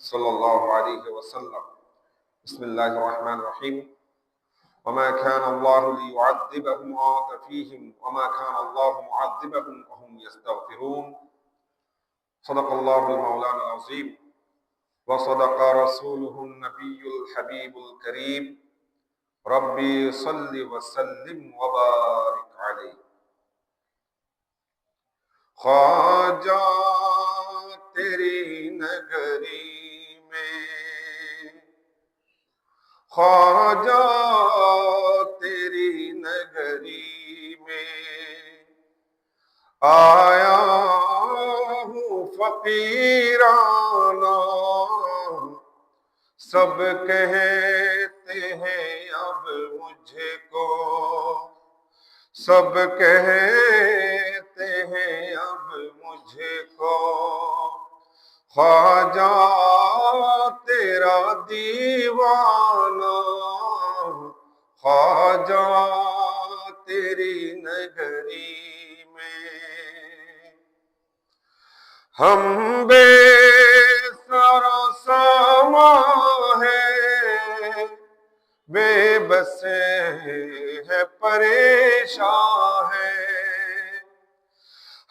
صلى الله عليه وسلم. بسم الله الرحمن الرحيم. وما كان الله ليعذبهم وأنت فيهم وما كان الله معذبهم وهم يستغفرون. صدق الله المولانا العظيم وصدق رسوله النبي الحبيب الكريم. ربي صل وسلم وبارك عليه. ख्वाजा तेरी नगरी में, ख्वाजा तेरी नगरी में आया हूँ फकीराना। सब कहते हैं अब मुझको, सब कहते हैं अब मुझको, ख्वाजा तेरा दीवाना, ख्वाजा तेरी नगरी में। हम बेसरो सामा है, बेबस है परेशान है,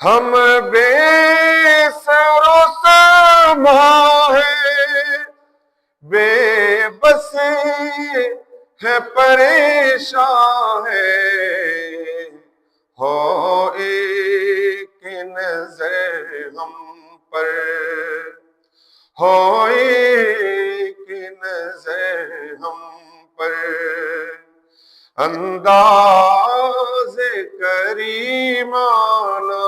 हम बेसरो सामा है, बेबस है परेशान है। हो एक नजर हम पर, हो एक नजर हम पर, अंदाज़े करीमाना,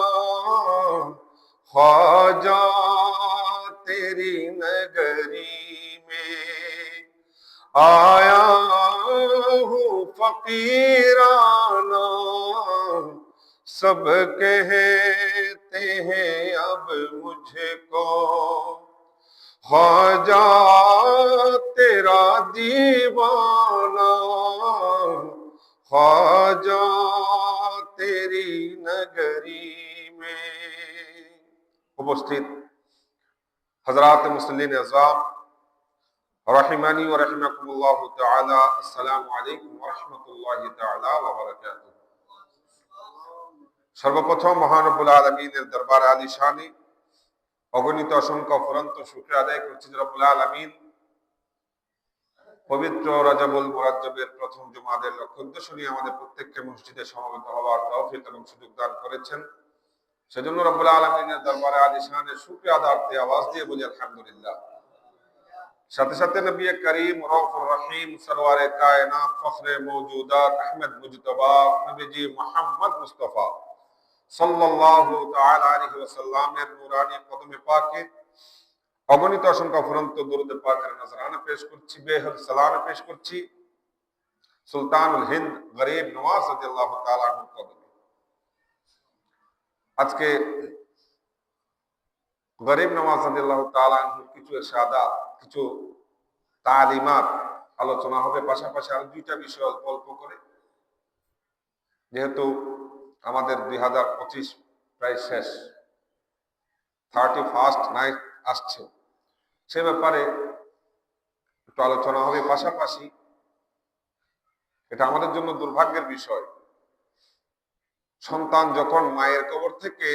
ख्वाजा तेरी नगरी में आया हूँ फकीराना। सब कहते हैं अब मुझको, ख्वाजा तेरा दीवाना, ख्वाजा तेरी नगरी में। उपस्थित हजरात मुसल्लिन अज़ाम रहिमानी व रहिमकुमुल्लाहु तआला, अस्सलामु अलैकुम व रहमतुल्लाहि तआला व बाराकातुहू। সর্বপ্রথম মহান রব্বুল আলামিনের দরবারে আলিশানি অগণিত অসংখ্য ফুরন্ত শুকরিয়া আদায় করছি যে রব্বুল আলামিন পবিত্র রজবুল মুরাজ্জবের প্রথম জুমাদের লক্ষ্য উদ্দেশ্য নিয়ে আমাদের প্রত্যেককে মসজিদে সমবেত হওয়ার তৌফিক এবং সুযোগ দান করেছেন। সেজন্য রব্বুল আলামিনের দরবারে আলিশানের শুকরিয়া আদার্থে আওয়াজ দিয়ে বলি আলহামদুলিল্লাহ। সাথে সাথে নবী করিম রউফুর রহিম সরওয়ারে কায়নাত ফখরে মওজুদাত আহমদ মুজতবা নবীজি মুহাম্মদ মুস্তাফা সাল্লাল্লাহু তাআলা আলাইহি ওয়াসাল্লামের নূরানী কদমে পাকে অগণিত অসংখ্য ফুরন্ত দরুদ পাকের নজরানা পেশ করছি, বেহদ সালাম পেশ করছি সুলতানুল হিন্দ গরিব নওয়াজ রাদিয়াল্লাহু তাআলা আনহু কদমে। আজকে গরিব নওয়াজ রাদিয়াল্লাহু তাআলা আনহু কিছু ইরশাদাত, কিছু তালিমাত আলোচনা হবে, পাশাপাশি আরো দুইটা বিষয় অল্প অল্প করে, যেহেতু আমাদের 2025 প্রায় শেষ, 31st নাইট আসছে, সে ব্যাপারে একটু আলোচনা হবে। পাশাপাশি এটা আমাদের জন্য দুর্ভাগ্যের বিষয়, সন্তান যখন মায়ের কবর থেকে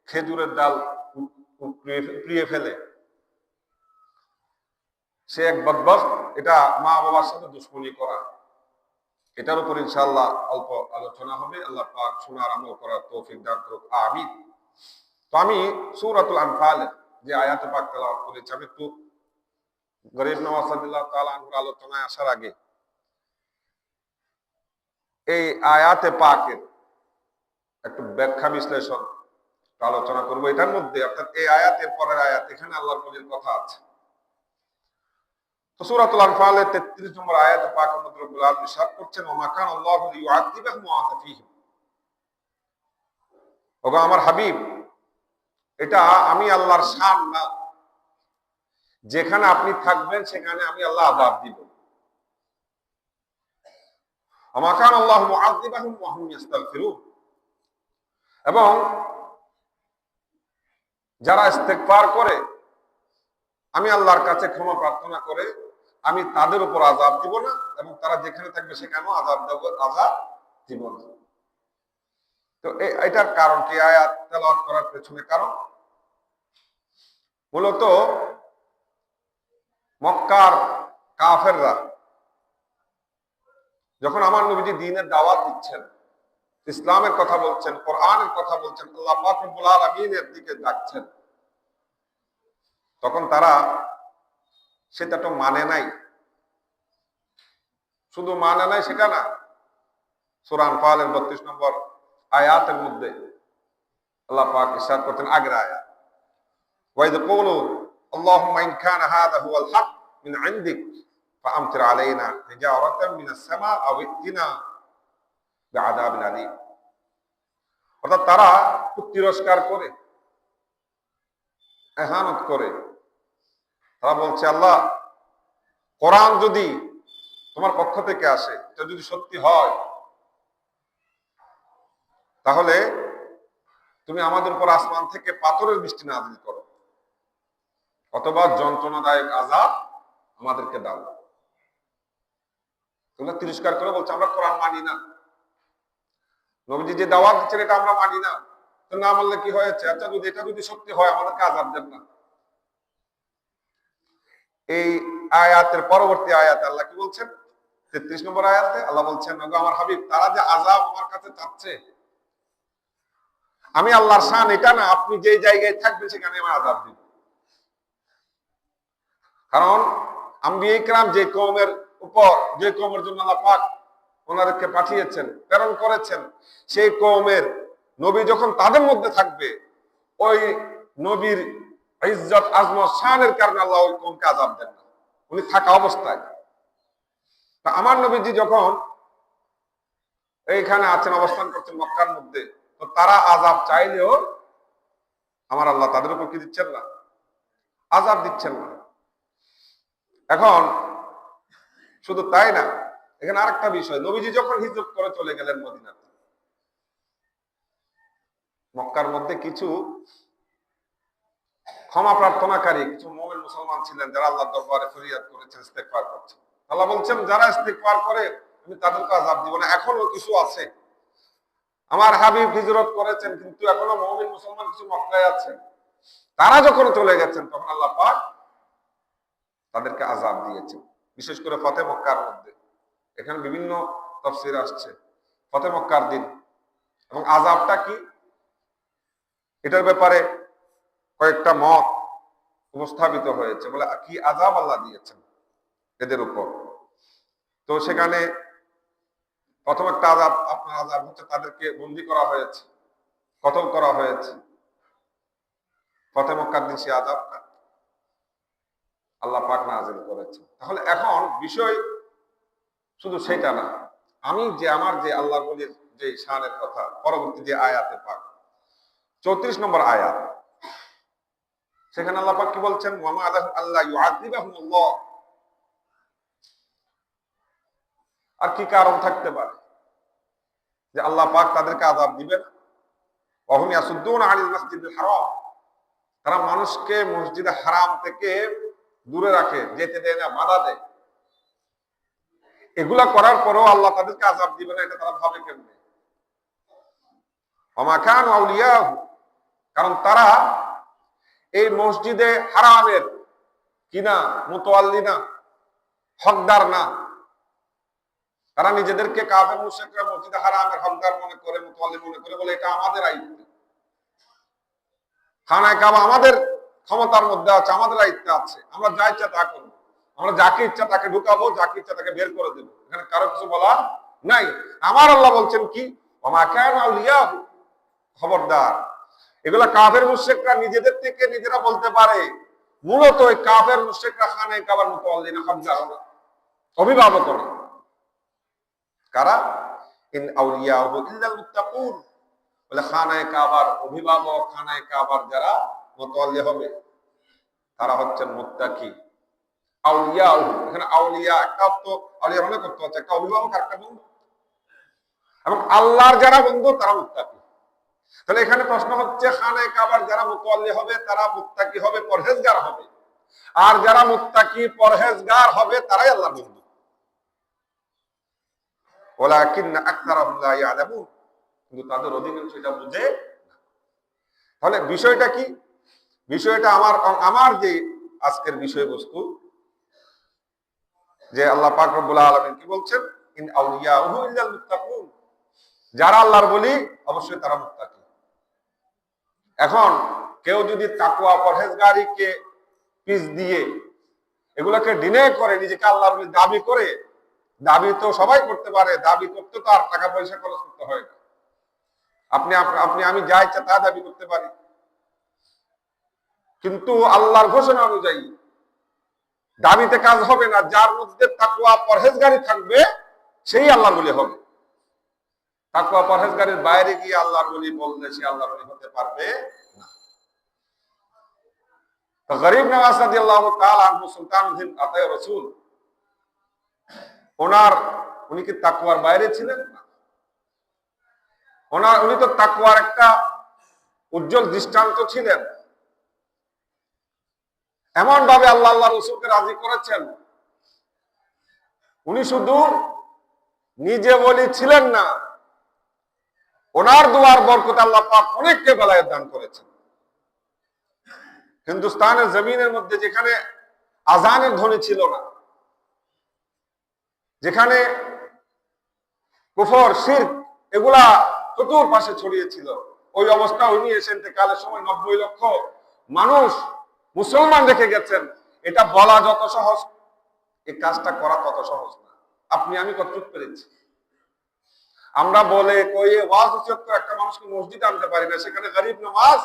খেজুরের ডাল উপড়িয়ে ফেলে, সে এক বদবখত, এটা মা বাবার সাথে দুশ্মনী করা। এটার উপর ইনশাআল্লাহ অল্প আলোচনা হবে। আল্লাহ পাক শোনার আমল করার তৌফিক দান করুক, আমিন। তো আমি সূরাতুল আনফাল যে আয়াতে পাক তেলাওয়াত করেছি, আমি একটু গরিব নওয়াজ রাদিয়াল্লাহু তাআলা আনহুর আলোচনায় আসার আগে এই আয়াতে পাকের একটু ব্যাখ্যা বিশ্লেষণ আলোচনা করবো। এটার মধ্যে অর্থাৎ এই আয়াতের পরের আয়াত, এখানে আল্লাহর নবীর কথা আছে। তো সূরাতুল আনফালের 33 নম্বর আয়াতে পাকের মধ্যে রব্বুল আলামিন ইরশাদ করছেন, ওয়া মা কানা আল্লাহু লিয়ুআযিবাহুম ওয়া আনতা ফীহিম। ওগো আমার হাবিব, এটা আমি আল্লাহর শান না, যেখানে আপনি থাকবেন সেখানে আমি আল্লাহ আযাব দিব। ওয়া মা কানা আল্লাহু মুআযিবাহুম ওয়া হুম ইস্তাগফিরুন। এবং যারা ইস্তেগফার করে আমি আল্লাহর কাছে ক্ষমা প্রার্থনা করে আমি তাদের উপর আযাব দিব না, এবং তারা যেখানে থাকবে সেখানেও আযাব দিব না। তো এটার কারণ কি? আয়াত তেলাওয়াত করার পেছনে কারণ মূলত মক্কার কাফেররা যখন আমার নবীজি দ্বীনের দাওয়াত দিচ্ছেন, ইসলামের কথা বলছেন, কোরআনের কথা বলছেন, আল্লাহ পাক রব্বুল আলামিনের দিকে ডাকছেন, তখন তারা সেটা তো মানে নাই। শুধু মানে নাই সেটা না, সূরা আনফালের ৩২ নম্বর আয়াতের মধ্যে আল্লাহ পাক ইরশাদ করতেন, আগের আয়াত, ওয়াইদ ক্বালু আল্লাহুম্মা ইন কানা হাযা হুয়াল হক মিন ইনদিক ফাআমতির আলাইনা হিজারাতাম মিনাস সামা আও ইতিনা বিআযাবিন আলীম। অর্থাৎ তারা খুব তিরস্কার করে, ইহানত করে, তারা বলছে, আল্লাহ, কোরআন যদি তোমার পক্ষ থেকে আসে, এটা যদি সত্যি হয়, তাহলে তুমি আমাদের উপর আসমান থেকে পাথরের বৃষ্টি নাযিল করো, অথবা যন্ত্রণাদায়ক আযাব আমাদেরকে দাও। তোমরা তিরস্কার করে বলছে আমরা কোরআন মানি না, নবীজি যে দাওয়াত দিচ্ছেন এটা আমরা মানি না। তো না মানলে কি হয়েছে? আচ্ছা, যদি এটা যদি সত্যি হয় আমাদেরকে আযাব দেন না। এই আয়াতের পরবর্তী আয়াতে আল্লাহ কি বলছেন? ৩৩ নম্বর আয়াতে আল্লাহ বলছেন, আমার হাবিব, তারা যে আযাব আমার কাছে চাচ্ছে, আমি আল্লাহর শান এটা না আপনি যে জায়গায় থাকবেন সেখানে আমি আযাব দিব। কারণ আম্বিয়া ইকরাম যে কওমের উপর, যে কওমের জন্য আল্লাহ পাক ওনাদেরকে পাঠিয়েছেন, প্রেরণ করেছেন, সেই কওমের নবী যখন তাদের মধ্যে থাকবে, ওই নবীর ইজ্জত আজমত শানের কারণে আল্লাহ ওই কওমকে আযাব দেন না, উনি থাকা অবস্থায়। তা আমার নবীজি যখন এইখানে আছেন, অবস্থান করছেন মক্কার মধ্যে, তো তারা আযাব চাইলেও আমার আল্লাহ তাদের উপর কি দিচ্ছেন না? আযাব দিচ্ছেন না। এখন শুধু তাই না, এখানে আরেকটা বিষয়, নবীজি যখন হিজরত করে চলে গেলেন মদিনাতে, মক্কার মধ্যে কিছু ক্ষমা প্রার্থনাকারী কিছু মুমিন মুসলমান ছিলেন, যারা আল্লাহর দরবারে ফরিয়াদ করেছেন, ইস্তেগফার করছেন। আল্লাহ বলছেন, যারা ইস্তেগফার করে আমি তাদেরকে আযাব দিব না। এখনো কিছু আছে, আমার হাবিব হিজরত করেছেন কিন্তু এখনো মুমিন মুসলমান কিছু মক্কায় আছে, তারা যখন চলে গেছেন তখন আল্লাহ পাক তাদেরকে আযাব দিয়েছেন। বিশেষ করে ফতে মক্কার মধ্যে, এখানে বিভিন্ন তাফসীর আসছে ফতে মক্কার দিন, এবং আযাবটা কি এটার ব্যাপারে কয়েকটা মত উপস্থাপিত হয়েছে, বলে কি আযাব আল্লাহ দিয়েছেন এদের উপর। তো সেখানে প্রথম একটা আযাব, আপনার আযাব হচ্ছে তাদেরকে বন্দী করা হয়েছে, কতল করা হয়েছে। ফতে মক্কার দিন সে আযাবটা আল্লাহ পাক নাযিল করেছে। তাহলে এখন বিষয় শুধু সেটা না, আমি যে আমার যে আল্লাহ বলির যে শানের কথা, পরবর্তী যে আয়াতে পাক ৩৪ নম্বর আয়াত, সেখানে আল্লাহ পাক কি বলছেন? ওয়ামা আলাইহিম আল্লা ইউআযিবাহুমুল্লাহ। আর কি কারণ থাকতে পারে যে আল্লাহ পাক তাদেরকে আযাব দিবেন? ওয়াহুম ইয়াসুদ্দুনা আনিল মাসজিদিল হারাম, তারা মানুষকে মসজিদে হারাম থেকে দূরে রাখে, যেতে দেয় না, বাধা দেয়। এগুলা করার পরেও আল্লাহ তাদেরকে আযাব দিবে না, এটা তারা ভাবে কেমনে? ওয়া মা কানু আউলিয়াহু, কারণ তারা এই মসজিদে হারামের কিনা মুতাওয়াল্লি না, হকদার না। তারা নিজেদেরকে কাফের মুশরিকরা মসজিদে হারামের হকদার মনে করে, মুতাওয়াল্লি মনে করে, বলে এটা আমাদের আইন, খানায় কাবা আমাদের ক্ষমতার মধ্যে আছে, আমাদের আইত্তে আছে, আমরা যা ইচ্ছা তা করবো, আমরা যাকে ইচ্ছা তাকে ঢুকাবো, যাকে ইচ্ছা তাকে বের করে দেবো, এখানে কারো কিছু বলার নাই। আমার আল্লাহ বলছেন কি? ওয়া মা কানু আউলিয়াহু, খবরদার, এগুলা কাফের মুশরিকরা নিজেদের থেকে নিজেরা বলতে পারে। মূলত ওই কাফের মুশরিকরা খানায় কাবার মুতাওয়াল্লি না, হকদার না, অভিভাবক না। কারা? ইন আউলিয়াহু ইল্লাল মুত্তাকুন, বলে খানায় কাবার অভিভাবক, খানায় কাবার যারা মুতাওয়াল্লি হবে তারা হচ্ছেন মুত্তাকি। আউলিয়াহু, এখানে আউলিয়া একটা তো আউলিয়া মনে করতে হচ্ছে একটা অভিভাবক আর একটা বন্ধু, এবং আল্লাহর যারা বন্ধু তারা মুত্তাকি। তাহলে এখানে প্রশ্ন হচ্ছে, খানায় কাবার যারা মুতাওয়াল্লি হবে তারা মুত্তাকি হবে, পরহেজগার হবে, আর যারা মুত্তাকি পরহেজগার হবে তারাই আল্লাহর বন্ধু। ওয়ালাকিন্না আকতারাহুম লা ইয়ালামুন, কিন্তু তাদের অধিকাংশ এটা বুঝে। তাহলে বিষয়টা কি? বিষয়টা আমার যে আজকের বিষয়বস্তু, যে আল্লাহ পাক রব্বুল আলামিন কি বলছেন, ইন আউলিয়াহু ইল্লাল মুত্তাকুন, যারা আল্লাহর বলি অবশ্যই তারা মুত্তাকি। এখন কেউ যদি তাকওয়া পরহেজগারিকে পিছ দিয়ে এগুলোকে ডিনে করে, নিজেকে আল্লাহর বলি দাবি করে, দাবি তো সবাই করতে পারে, দাবি করতে তো আর টাকা পয়সা খরচ করতে হয় না। আপনি আমি যা ইচ্ছা তা দাবি করতে পারি, কিন্তু আল্লাহর ঘোষণা অনুযায়ী দাবিতে কাজ হবে না। যার মধ্যে তাকওয়া পরহেজগারি থাকবে সেই আল্লাহর বলি হবে। তাকওয়া পরহেজগারির বাইরে গিয়ে আল্লাহর বলি বললে সে আল্লাহর বলি হতে পারবে না। তো গরিব নওয়াজ রাদিয়াল্লাহু তাআলা আনহু সুলতানুল আতায়ে রাসূল, উনি কি তাকওয়ার বাইরে ছিলেন না? উনি তো তাকওয়ার একটা উজ্জ্বল দৃষ্টান্ত ছিলেন। এমন ভাবে আল্লাহ রাসূলকে রাজি করেছেন, উনি শুধু নিজে বলি ছিলেন না, ওনার দুয়ার বরকতে আল্লাহ পাক অনেককে বেলায়েত দান করেছেন। হিন্দুস্তানের জমিনের মধ্যে যেখানে আজানের ধ্বনি ছিল না, যেখানে কুফর শিরক এগুলা চতুর্পাশে ছড়িয়েছিল, ওই অবস্থা উনি এসে ইন্তেকালের সময় 90 লক্ষ মানুষ মুসলমান রেখে গেছেন। এটা বলা যত সহজ, এই কাজটা করা তত সহজ না। আপনি আমি কতটুকু পেরেছি? আমরা বলে কয়ে ওয়াজ নসিহত করে একটা মানুষকে মসজিদে আনতে পারি না, সেখানে গরিব নওয়াজ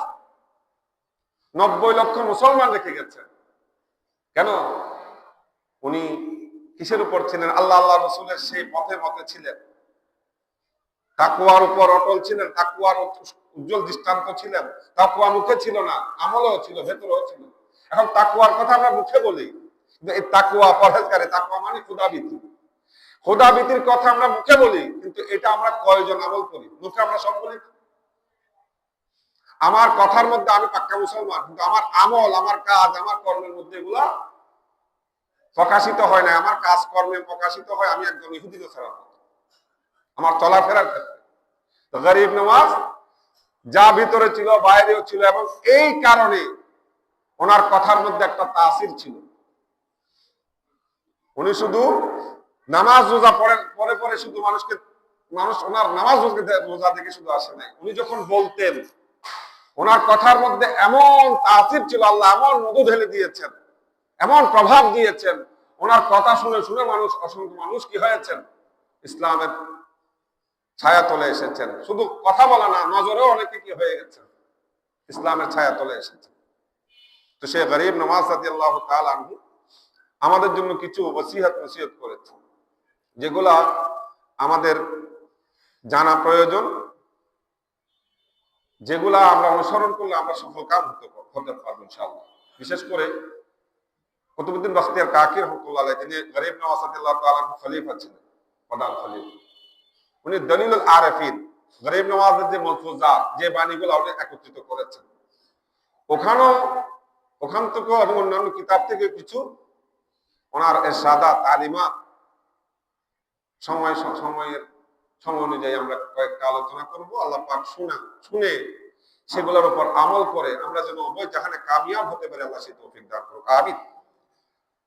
90 লক্ষ মুসলমান রেখে গেছেন। কেন? উনি কিসের উপর ছিলেন? আল্লাহ রাসূলের সেই পথে মতে ছিলেন, তাকওয়ার উপর অটল ছিলেন, তাকওয়ার উজ্জ্বল দৃষ্টান্ত ছিলেন। তাকওয়া মুখে ছিল না, আমলেও ছিল, ভেতরেও ছিল। এখন তাকওয়ার কথা আমরা মুখে বলি, কিন্তু এই তাকওয়া পরহেজগারি, তাকওয়া মানে খোদাভীতি, খোদাভীতির কথা আমরা মুখে বলি, কিন্তু এটা আমরা কয়জন আমল করি? মুখে আমরা সব বলি। আমার কথার মধ্যে আমি পাক্কা মুসলমান, কিন্তু আমার আমল, আমার কাজ, আমার কর্মের মধ্যে এগুলা প্রকাশিত হয় না। আমার কাজ কর্মে প্রকাশিত হয় আমি একজন ইহুদি ছাড়ার মতো আমার চলাফেরার ক্ষেত্রে। তো গরিব নওয়াজ যা ভিতরে ছিল বাইরেও ছিল, এবং এই কারণে ওনার কথার মধ্যে একটা তাসির ছিল। উনি শুধু নামাজ রোজা পরে পরে শুধু মানুষ ওনার নামাজ রোজা দেখে শুধু আসে নাই। উনি যখন বলতেন, ওনার কথার মধ্যে এমন তাসির ছিল, আল্লাহ এমন মধু ঢেলে দিয়েছেন, এমন প্রভাব দিয়েছেন। ওনার কথা শুনে শুনে অসংখ্য মানুষ কি হয়েছেন? ইসলামের ছায়া তলে এসেছেন। শুধু কথা বলা না, নজরেও অনেকে কি হয়ে গেছেন, ইসলামের ছায়া তলে এসেছেন। তো সে গরিব নওয়াজ রাদিয়াল্লাহু তাআলা আনহু আমাদের জন্য কিছু নসিহত করেছেন, যেগুলা আমাদের জানা প্রয়োজন, যেগুলা আমরা অনুসরণ করলে আমরা সফল কাম হতে পারবো ইনশাআল্লাহ। বিশেষ করে কুতুবউদ্দিন বখতিয়ার কাকি রাহমাতুল্লাহ আলাইহি, যিনি গরিব নওয়াজ রাদিয়াল্লাহু তাআলা আনহু খলিফা ছিলেন, প্রধান খলিফা, উনি দলিলুল আরিফিন, গরিব নওয়াজের যে মালফুজাত, যে বাণীগুলো উনি একত্রিত করেছেন, ওখান থেকে এবং অন্যান্য কিতাব থেকে কিছু ওনার ইরশাদাত, তালিমাত সময় অনুযায়ী আমরা কয়েকটা আলোচনা করব। আল্লাহ পাক শুনে সেগুলোর উপর আমল করে আমরা যেন উভয় জাহানে কামিয়াব হতে পারি, আল্লাহ সেই তৌফিক দান করুক, আমিন।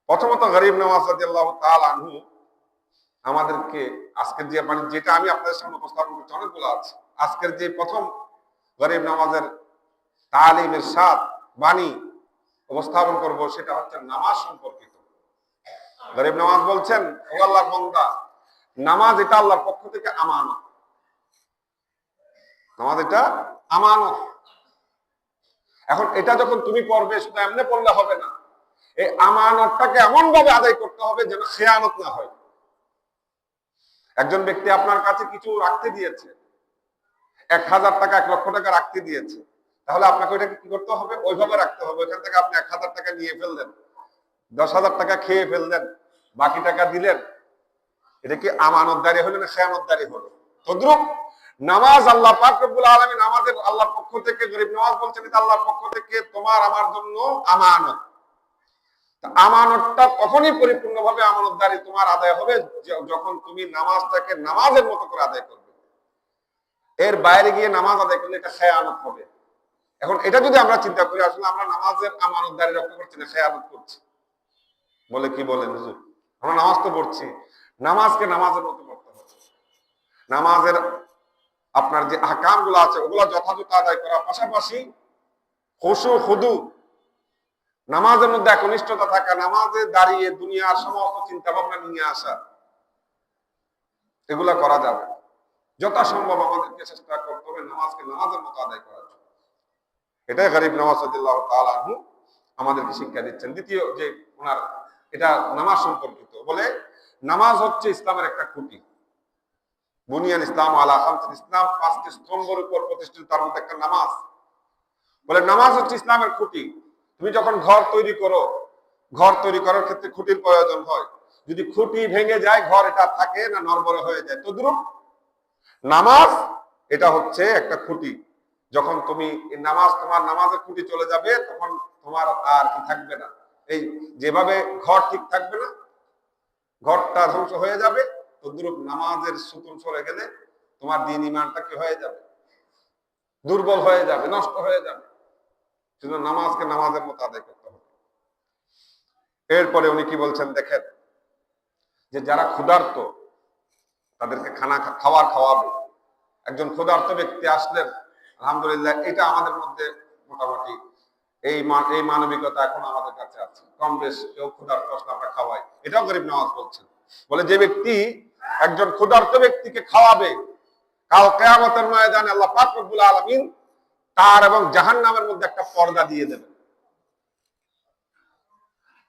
প্রথমত গরিব নওয়াজ রাদিয়াল্লাহু তাআলা আনহু আমাদেরকে আজকের যে যেটা আমি আপনাদের সামনে উপস্থাপন করছি, অনেকগুলো আছে। আজকের যে প্রথম গরিব নওয়াজের তালিম, ইরশাদ, বাণী উপস্থাপন করব, সেটা হচ্ছে নামাজ সম্পর্কিত। গরিব নওয়াজ বলছেন, ও আল্লাহর বান্দা, নামাজ এটা আল্লাহর পক্ষ থেকে আমানত। নামাজ এটা আমানত। এখন এটা যখন তুমি পড়বে, শুধু এমনি পড়লে হবে না, এই আমানতটাকে এমন ভাবে আদায় করতে হবে যেন খেয়ানত না হয়। একজন ব্যক্তি আপনার কাছে কিছু রাখতে দিয়েছে, 1000 টাকা, 1 লক্ষ টাকা রাখতে দিয়েছে, তাহলে আপনাকে ওইটাকে কি করতে হবে? ওইভাবে রাখতে হবে। ওইখান থেকে আপনি 1000 টাকা নিয়ে ফেললেন, 10,000 টাকা খেয়ে ফেললেন, বাকি টাকা দিলেন, এটা কি আমানতদারি হলো না খেয়ানতদারি হলো? তদ্রুপ নামাজ আল্লাহ পাক রব্বুল আলামিন আমাদের আল্লাহর পক্ষ থেকে, গরিব নওয়াজ বলছেন, এটা আল্লাহর পক্ষ থেকে তোমার আমার জন্য আমানত। আমানতটা তখনই পরিপূর্ণভাবে আমানতদারি তোমার আদায় হবে যখন তুমি নামাজটাকে নামাজের মতো করে আদায় করবে। এর বাইরে গিয়ে নামাজ আদায় করলে এটা খেয়ানত হবে। এখন এটা যদি আমরা চিন্তা করি, আসলে আমরা নামাজের আমানতদারি রক্ষা করছি না খেয়ানত করছি, বলে কি বলেন হুজুর? আমরা নামাজ তো পড়ছি, নামাজকে নামাজের মতো করতে হবে। নামাজের আপনার যে আহকাম গুলো আছে ওগুলো যথাযথ আদায় করার পাশাপাশি খুশু খুদু, নামাজের মধ্যে একনিষ্ঠতা থাকা, নামাজে দাঁড়িয়ে দুনিয়ার সমস্ত চিন্তা ভাবনা নিয়ে আসা, এগুলা করা যাবে। যথাসম্ভব আমাদেরকে চেষ্টা করতে হবে নামাজকে নামাজের মতো আদায় করার জন্য। এটাই গরিব নওয়াজ রাদিয়াল্লাহু তাআলা আনহু আমাদেরকে শিক্ষা দিচ্ছেন। দ্বিতীয় যে ওনার এটা নামাজ সম্পর্কিত, বলে নামাজ হচ্ছে ইসলামের একটা খুঁটি। বুনিয়াল ইসলাম আলা খামসিন, ইসলাম 5টি স্তম্ভের উপর প্রতিষ্ঠিত, তার মধ্যে একটা নামাজ। বলে নামাজ হচ্ছে ইসলামের খুঁটি। তুমি যখন ঘর তৈরি করো, ঘর তৈরি করার ক্ষেত্রে খুঁটির প্রয়োজন হয়। যদি খুঁটি ভেঙে যায়, ঘর এটা থাকে না, নড়বড়ে হয়ে যায়। তদ্রূপ নামাজ এটা হচ্ছে একটা খুঁটি। যখন তুমি নামাজ, তোমার নামাজের খুঁটি চলে যাবে, তখন তোমার আর কি থাকবে না। এই যেভাবে ঘর ঠিক থাকবে না, ঘরটা ধ্বংস হয়ে যাবে, তদ্রূপ নামাজের সুতুন সরে গেলে তোমার দ্বীন ঈমানটা কি হয়ে যাবে? দুর্বল হয়ে যাবে, নষ্ট হয়ে যাবে। সেজন্য নামাজকে নামাজের মতো আদায় করতে হবে। এরপরে উনি কি বলছেন দেখেন, যে যারা ক্ষুধার্ত তাদেরকে খাওয়াবে। একজন ক্ষুধার্ত ব্যক্তি আসলেন, আলহামদুলিল্লাহ, এটা আমাদের মধ্যে মোটামুটি এই মানবিকতা এখন আমাদের কাছে আছে। কম বেশ কেউ ক্ষুধার্ত আসলে আমরা খাওয়াই, এটাও গরিব নওয়াজ বলছেন। বলে যে ব্যক্তি একজন ক্ষুধার্ত ব্যক্তিকে খাওয়াবে, কাল কিয়ামতের ময়দানে আল্লাহ পাক রব্বুল আলামিন তার এবং জাহান্নামের মধ্যে একটা পর্দা দিয়ে দেবেন।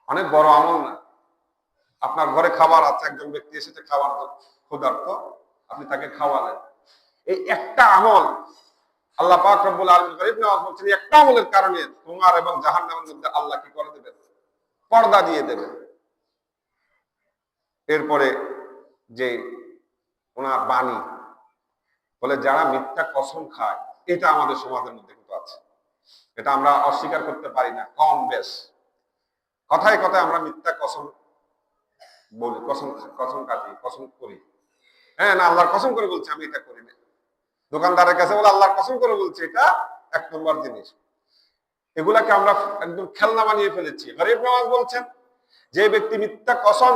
অনেক বড় আমল না? আপনার ঘরে খাবার আছে, একজন ব্যক্তি এসেছে খাবার ক্ষুধার্ত, আপনি তাকে খাওয়ালেন। এই একটা আমল আল্লাহ পাক রব্বুল আলামিন গরিব নওয়াজ বলছেন, একটা আমলের কারণে তোমার এবং জাহান্নামের মধ্যে আল্লাহ কি করে দেবেন? পর্দা দিয়ে দেবেন। এরপরে যে ওনার বাণী, বলে যারা মিথ্যা কসম খায়, এটা আমাদের সমাজের মধ্যে কিন্তু আছে। এটা আমরা অস্বীকার করতে পারি না। কম বেশ কথায় কথায় আমরা মিথ্যা কসম বলি, কসম কাটি, কসম করি। হ্যাঁ, না, আল্লাহর কসম করে বলছি আমি এটা করি না। দোকানদারের কাছে বলে আল্লাহর কসম করে বলছি, এটা 1 নম্বর জিনিস। এগুলাকে আমরা একদম খেলনা বানিয়ে ফেলেছি। গরিব নওয়াজ বলছেন, যে ব্যক্তি মিথ্যা কসম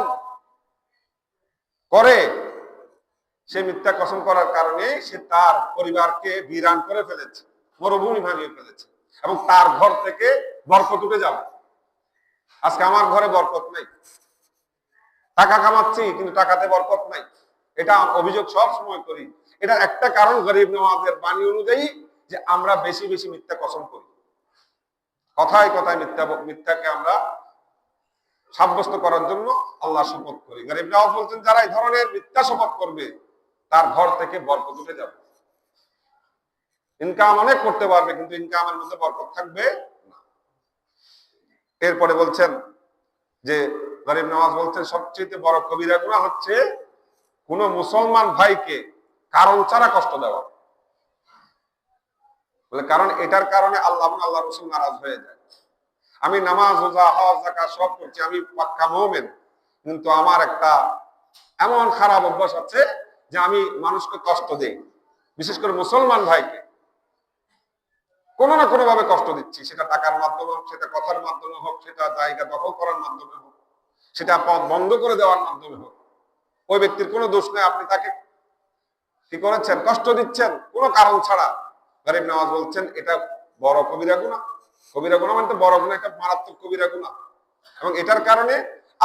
করে, সে মিথ্যা কসম করার কারণে সে তার পরিবারকে বিরান করে ফেলেছে, মরুভূমি বানিয়ে ফেলেছে, এবং তার ঘর থেকে বরকত উঠে যাবে। আজকে আমার ঘরে বরকত নাই, টাকা কামাচ্ছি কিন্তু টাকাতে বরকত নাই, এটা অভিযোগ সব সময় করি। এটার একটা কারণ গরিব নওয়াজের বাণী অনুযায়ী, যে আমরা বেশি বেশি মিথ্যা কসম করি। কথায় কথায় মিথ্যাকে আমরা সাব্যস্ত করার জন্য আল্লাহ শপথ করি। গরিব নওয়াজ বলছেন, যারা এই ধরনের মিথ্যা শপথ করবে, তার ঘর থেকে বরকত উঠে যাবে। ইনকাম অনেক করতে পারবে, কিন্তু ইনকামের মধ্যে বরকত থাকবে না। এরপরে বলছেন যে গরিব নওয়াজ বলছেন, সবচেয়ে বড় কবিরা গুনাহ হচ্ছে কোন মুসলমান ভাইকে কারণ ছাড়া কষ্ট দেওয়া। বলে কারণ এটার কারণে আল্লাহ এবং আল্লাহ রাসূল নারাজ হয়ে যায়। আমি নামাজ, রোজা, হজ, যাকাত সব করছি, আমি পাক্কা মুমিন, কিন্তু আমার একটা এমন খারাপ অভ্যাস আছে যে আমি মানুষকে কষ্ট দেই, বিশেষ করে মুসলমান ভাইকে কোনো না কোনো ভাবে কষ্ট দিচ্ছি। সেটা টাকার মাধ্যমে হোক, সেটা কথার মাধ্যমে হোক, সেটা জায়গা দখল করার মাধ্যমে হোক, সেটা পথ বন্ধ করে দেওয়ার মাধ্যমে হোক। ওই ব্যক্তির কোনো দোষ নেই, আপনি তাকে কি করেছেন? কষ্ট দিচ্ছেন কোনো কারণ ছাড়া। গরিব নওয়াজ বলছেন, এটা বড় কবিরা গুনাহ। কবিরা গুনাহ মানে তো বড় গুনাহ, একটা মারাত্মক কবিরা গুনাহ, এবং এটার কারণে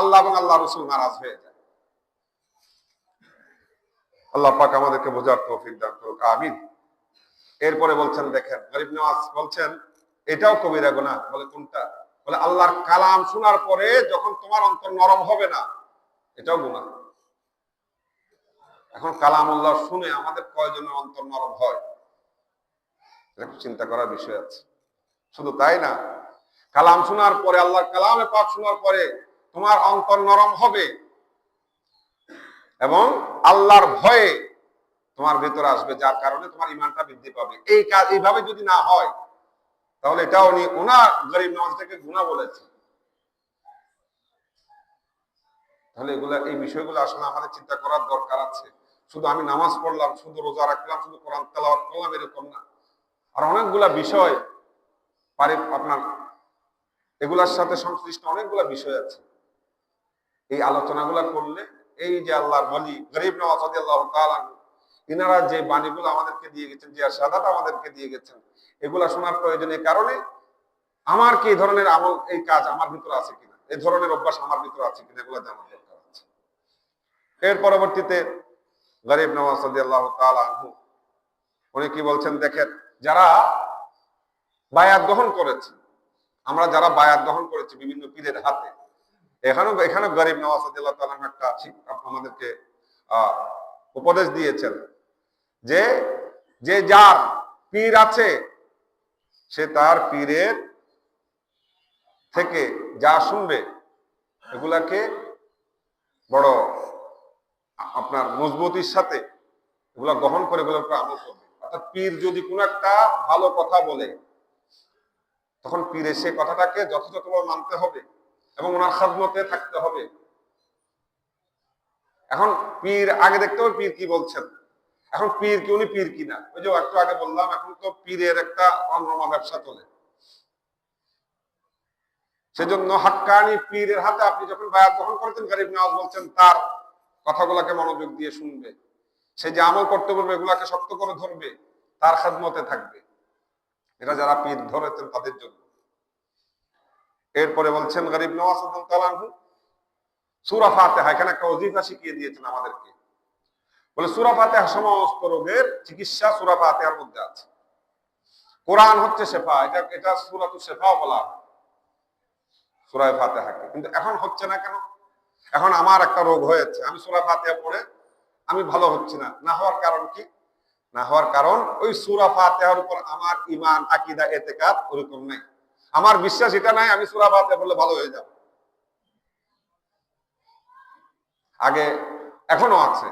আল্লাহ এবং আল্লাহ রাসূল নারাজ হয়ে যায়। আল্লাহ পাক আমাদেরকে বোঝার তৌফিক দান করুক, আমিন। এরপরে বলছেন দেখেন, গরিব নওয়াজ বলছেন এটাও কবিরা গুনাহ। বলে কোনটা? বলে আল্লাহর কালাম শোনার পরে যখন তোমার অন্তর নরম হবে না, এটাও গুনাহ। এখন কালামুল্লাহ শুনে আমাদের কয়জনের অন্তর নরম হয়? এটা চিন্তা করার বিষয় আছে। শুধু তাই না, কালাম শোনার পরে, আল্লাহর কালামে পাক শোনার পরে তোমার অন্তর নরম হবে এবং আল্লাহর ভয়ে তোমার ভেতরে আসবে, যার কারণে তোমার ঈমানটা বৃদ্ধি পাবে। এই কাজ এইভাবে যদি না হয়, তাহলে এটাও ওনার গরিব নওয়াজ থেকে গুনাহ বলেছে। তাহলে এই বিষয়গুলো আসলে আমাদের চিন্তা করার দরকার আছে। শুধু আমি নামাজ পড়লাম, শুধু রোজা রাখলাম, শুধু কোরআন তেলাওয়াত করলাম এরকম না, আর অনেকগুলা বিষয় আপনার এগুলার সাথে সংশ্লিষ্ট অনেকগুলা বিষয় আছে। এই আলোচনাগুলা করলে এই যে আল্লাহর ওলি গরিব নওয়াজ রাদিয়াল্লাহু তাআলা আনহু ইনারা যে বাণীগুলো আমাদেরকে দিয়ে গেছেন, যে ইরশাদাত আমাদেরকে দিয়ে গেছেন, এগুলা শোনার প্রয়োজনের কারণে আমার কি এই ধরনের আমল, এই কাজ আমার ভিতরে আছে কিনা, এই ধরনের অভ্যাস আমার ভিতরে আছে কিনা, এগুলো জানার দরকার আছে। এর পরবর্তীতে গরিব নওয়াজ রাদিয়াল্লাহু তাআলা আনহু উনি কি বলছেন দেখেন, যারা বায়াত গ্রহণ করেছে, আমরা যারা বায়াত গ্রহণ করেছি বিভিন্ন পীরের হাতে, এখানে গরিব নওয়াজ রাদিয়াল্লাহু তাআলা একটা আমাদেরকে উপদেশ দিয়েছেন যে যে যার পীর আছে সে তার পীরের থেকে যা শুনবে এগুলাকে বড় আপনার মজবুতির সাথে এগুলা গ্রহণ করে এগুলোর উপর আমল করবে। অর্থাৎ পীর যদি কোনো একটা ভালো কথা বলে তখন পীরের সে কথাটাকে যথাযথভাবে মানতে হবে এবং ওনার খাদমতে থাকতে হবে। এখন পীর আগে দেখতে হবে পীর কি বলছেন, এখন পীর কি উনি পীর কিনা, ওই যে একটু আগে বললাম এখন তো পীরের একটা অন্যমা ব্যবসা চলে। সেজন্য হাক্কানি পীরের হাতে আপনি যখন বায়াত গ্রহণ করেছেন, গরিব নওয়াজ বলছেন তার কথাগুলোকে মনোযোগ দিয়ে শুনবে, সে যে আমল করতে বলবে এগুলাকে শক্ত করে ধরবে, তার খেদমতে থাকবে। এটা যারা পীর ধরেছেন তাদের জন্য। এরপরে বলছেন গরিব নওয়াজ রাদিয়াল্লাহু তাআলা আনহু সূরা ফাতিহা, এখানে একটা ওজিফা শিখিয়ে দিয়েছেন আমাদেরকে। বলে সূরা ফাতিহা সমস্ত রোগের চিকিৎসা সূরা ফাতিহার মধ্যে আছে। কোরআন হচ্ছে শেফা, এটা সূরাতুশ শেফা বলা হয় সূরা ফাতিহাকে। কিন্তু এখন হচ্ছে না কেন? এখন আমার একটা রোগ হয়েছে, আমি সূরা ফাতিহা পড়ে আমি ভালো হচ্ছি না। না হওয়ার কারণ কি? না হওয়ার কারণ ওই সূরা ফাতিহার উপর আমার ঈমান, আকীদা, ইতিকাদ ওরকম নাই। আমার বিশ্বাস এটা নাই আমি সূরা ফাতিহা পড়লে ভালো হয়ে যাব। আগে এখনো আছে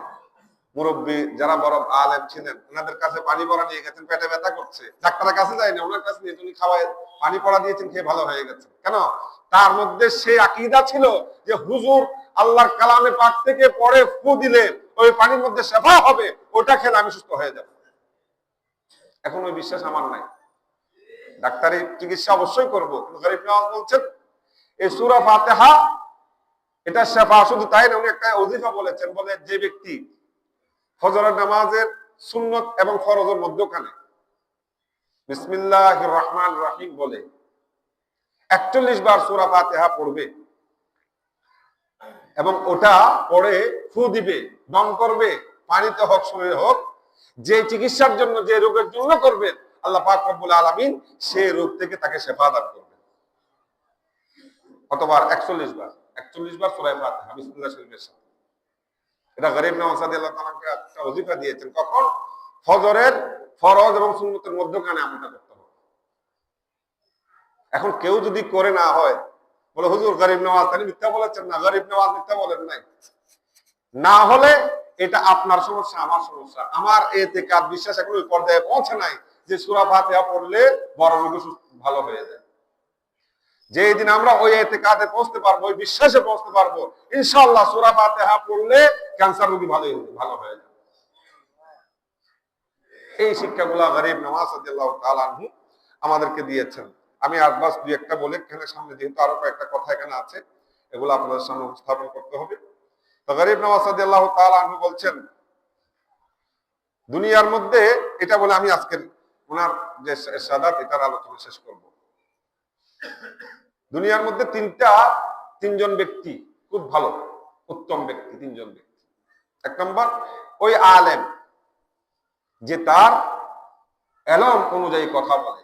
মুরব্বী যারা বড় আলেম ছিলেন, ওনাদের কাছে পানি পড়া নিয়ে গেছেন, পেটে ব্যথা করছে, ডাক্তারের কাছে যায়নি, ওনার কাছে নিয়ে উনি খাওয়ায় পানি পড়া দিয়েছেন, খেয়ে ভালো হয়ে গেছে। কেন? তার মধ্যে সে আকীদা ছিল যে হুজুর আল্লাহর কালামে পাক থেকে পড়ে ফু দিলে ওই পানির মধ্যে শেফা হবে, ওটা খেলে আমি সুস্থ হয়ে যাব। এখন ওই বিশ্বাস আমার নাই। ডাক্তারি চিকিৎসা অবশ্যই করবো, কিন্তু গরিব নওয়াজ বলছেন এই সূরা ফাতিহা এটা শেফা। শুধু তাই না, উনি একটা ওজিফা বলেছেন, বলে যে ব্যক্তি ফজরের নামাজের সুন্নত এবং ফরজের মধ্যখানে বিসমিল্লাহির রহমানির রহিম বলে ৪১ বার সূরা ফাতিহা পড়বে এবং ওটা পড়ে ফু দিবে, দম করবে, পানিতে হোক শরীরে হোক, যে চিকিৎসার জন্য যে রোগের জন্য করবেন আল্লাহ পাক রব্বুল আলামিন সেই রোগ থেকে তাকে শেফা দান করবেন। কতবার? ৪১ বার। ৪১ বার সূরা ফাতিহা বিসমিল্লাহ শরীফের সাথে। এটা গরিব নওয়াজ রাদিয়াল্লাহু তাআলা একটা ওজিফা দিয়েছেন। কখন? ফজরের ফরজ এবং সুন্নতের মধ্যখানে আমলটা করতে হবে। এখন কেউ যদি করে না হয়, বলে হুজুর গরিব নওয়াজ তিনি মিথ্যা বলেছেন। না, গরিব নওয়াজ মিথ্যা বলেন নাই। না হলে এটা আপনার সমস্যা, আমার সমস্যা। আমার ইতিকাদ বিশ্বাস এখন ওই পর্যায়ে পৌঁছে নাই যে সূরা ফাতিহা পড়লে বড় রোগ ভালো হয়ে যায়। যেই দিন আমরা ওই ইতিকাদে পৌঁছতে পারবো, ওই বিশ্বাসে পৌঁছতে পারবো, ইনশাআল্লাহ সূরা ফাতিহা পড়লে ক্যান্সার রোগী ভালো হয়ে যাবে। এই শিক্ষাগুলা গরিব নওয়াজ রাদিয়াল্লাহু তাআলা আনহু আমাদেরকে দিয়েছেন। আমি আর বাস দুই একটা বলে এখানে সামনে যেহেতু আরো কয়েকটা কথা এখানে আছে, এগুলো আপনাদের সামনে উপস্থাপন করতে হবে। তো গরিব নওয়াজ রাদিয়াল্লাহু তাআলা আনহু বলছেন দুনিয়ার মধ্যে, এটা বলে আমি আজকের ওনার যে ইরশাদাত এটার আলোচনা শেষ করব। দুনিয়ার মধ্যে তিনজন ব্যক্তি খুব ভালো, উত্তম ব্যক্তি, তিনজন ব্যক্তি। এক নম্বর ওই আলেম যে তার এলম অনুযায়ী কথা বলে,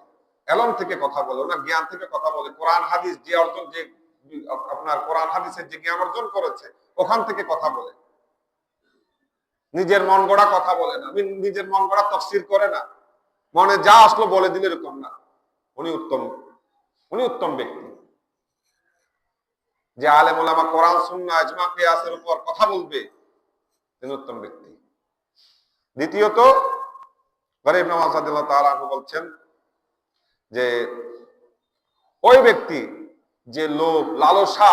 এলম থেকে কথা বলে, ওনার জ্ঞান থেকে কথা বলে, কোরআন হাদিস যে অর্জন, যে আপনার কোরআন হাদিসের যে জ্ঞান অর্জন করেছে ওখান থেকে কথা বলে, নিজের মন গড়া কথা বলে না, নিজের মন গড়া তাফসীর করে না, মনে যা আসলো বলে দিলে এরকম না। উনি উত্তম ব্যক্তি। যে আলেম ওলামা কোরআন সুন্নাহ ইজমা কিয়াসের উপর কথা বলবে, তিনি উত্তম ব্যক্তি। দ্বিতীয়ত গরিব নওয়াজ রাদিয়াল্লাহু তাআলা আনহু বলছেন যে ওই ব্যক্তি যে লোভ লালসা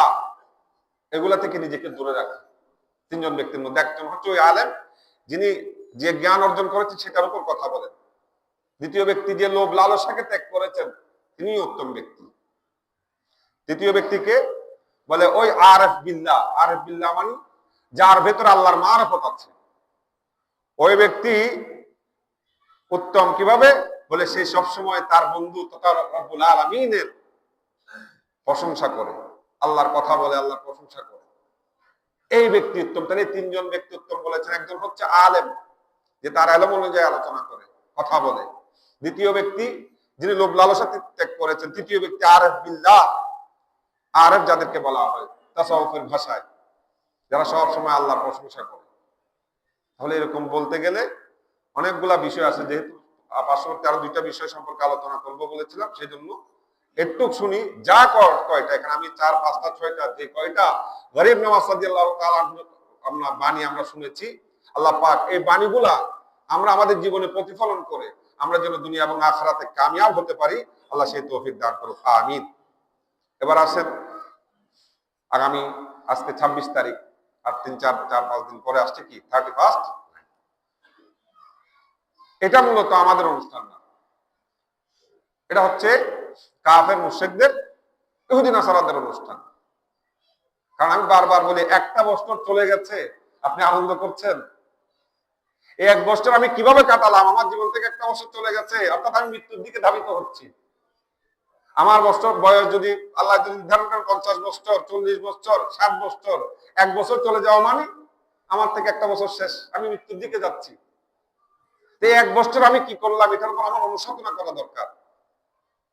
এগুলা থেকে নিজেকে দূরে রাখা। তিনজন ব্যক্তির মধ্যে একজন হচ্ছে ওই আলেম যিনি যে জ্ঞান অর্জন করেছেন সেটার উপর কথা বলেন। দ্বিতীয় ব্যক্তি যে লোভ লালসাকে ত্যাগ করেছেন তিনি উত্তম ব্যক্তি। তৃতীয় ব্যক্তিকে বলে ওই আরেফ বিল্লাহ। আরেফ বিল্লাহ মানে যার ভেতরে আল্লাহর মারফত আছে, ওই ব্যক্তি উত্তম। কিভাবে? বলে সে সবসময় তার বন্ধু তথা রব্বুল আলামিনের প্রশংসা করে, আল্লাহর কথা বলে, আল্লাহর প্রশংসা করে। এই ব্যক্তি উত্তম। তাহলে তিনজন ব্যক্তি উত্তম বলেছেন। একজন হচ্ছে আলেম, যে তার এলম অনুযায়ী আলোচনা করে, কথা বলে। দ্বিতীয় ব্যক্তি যিনি লোভ লালসা ত্যাগ করেছেন। তৃতীয় ব্যক্তি আরেফ বিল্লাহ। আরেফ যাদেরকে বলা হয় তাসাউফের ভাষায়, যারা সব সময় আল্লাহর প্রশংসা করে। তাহলে এরকম বলতে গেলে অনেকগুলা বিষয় আছে, যেহেতু পার্শ্ববর্তী আরো দুইটা বিষয় সম্পর্কে আলোচনা করবো বলেছিলাম, সেই জন্য একটু শুনি। যা কয়টা এখানে আমি 4, 5, 6টা যে কয়টা গরিব নওয়াজ রাদিয়াল্লাহু তাআলা আমরা বাণী আমরা শুনেছি, আল্লাহ পাক এই বাণীগুলা আমরা আমাদের জীবনে প্রতিফলন করে আমরা যেন দুনিয়া এবং আখিরাতে কামিয়াব হতে পারি, আল্লাহ সেই তৌফিক দান করুক, আমিন। এবার আসেন, আগামী আজকে 26 তারিখ, আর 3-4-5 দিন পরে আসছে কি 31। এটা মূলত আমাদের অনুষ্ঠান না, এটা হচ্ছে কাফের মুশরিকদের, ইহুদি নাসারাদের অনুষ্ঠান। কারণ আমি বারবার বলি, একটা বছর চলে গেছে, আপনি আনন্দ করছেন। এই 1 বছর আমি কিভাবে কাটালাম? আমার জীবন থেকে একটা বছর চলে গেছে, অর্থাৎ আমি মৃত্যুর দিকে ধাবিত হচ্ছি। আমার বছর বয়স যদি আল্লাহ যদি নির্ধারণ করেন 50 বছর, 40 বছর, 60 বছর, 1 বছর চলে যাওয়া মানে আমার থেকে একটা বছর শেষ, আমি মৃত্যুর দিকে যাচ্ছি। এই 1 বছর আমি কি করলাম, এটার উপর আমার অনুশোচনা করা দরকার,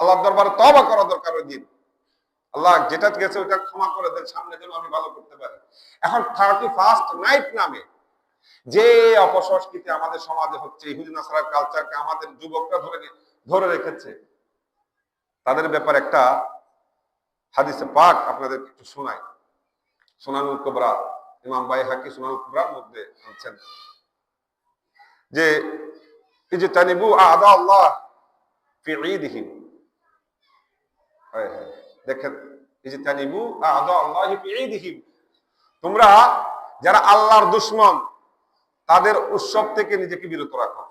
আল্লাহর দরবারে তওবা করা দরকার। ওই দিন আল্লাহ যেটা গেছে ওইটা ক্ষমা করে দেন, সামনে যেন আমি ভালো করতে পারি। এখন 31st নাইট নামে যে অপসংস্কৃতি আমাদের সমাজে হচ্ছে, ইহুদি নাসারা কালচারকে আমাদের যুবকরা ধরে রেখেছে, তাদের ব্যাপারে একটা হাদিসে পাক আপনাদের একটু শোনাই। সুনানুল কুবরা, ইমাম বাইহাকি সুনানুল কুবরার মধ্যে আনছেন যে ইজতানিবু আ'দা আল্লাহ ফি ঈদিহিম। দেখেন, ইজতানিবু আ'দা আল্লাহ ফি ঈদিহিম, তোমরা যারা আল্লাহর দুশমন তাদের উৎসব থেকে নিজেকে বিরত রাখো।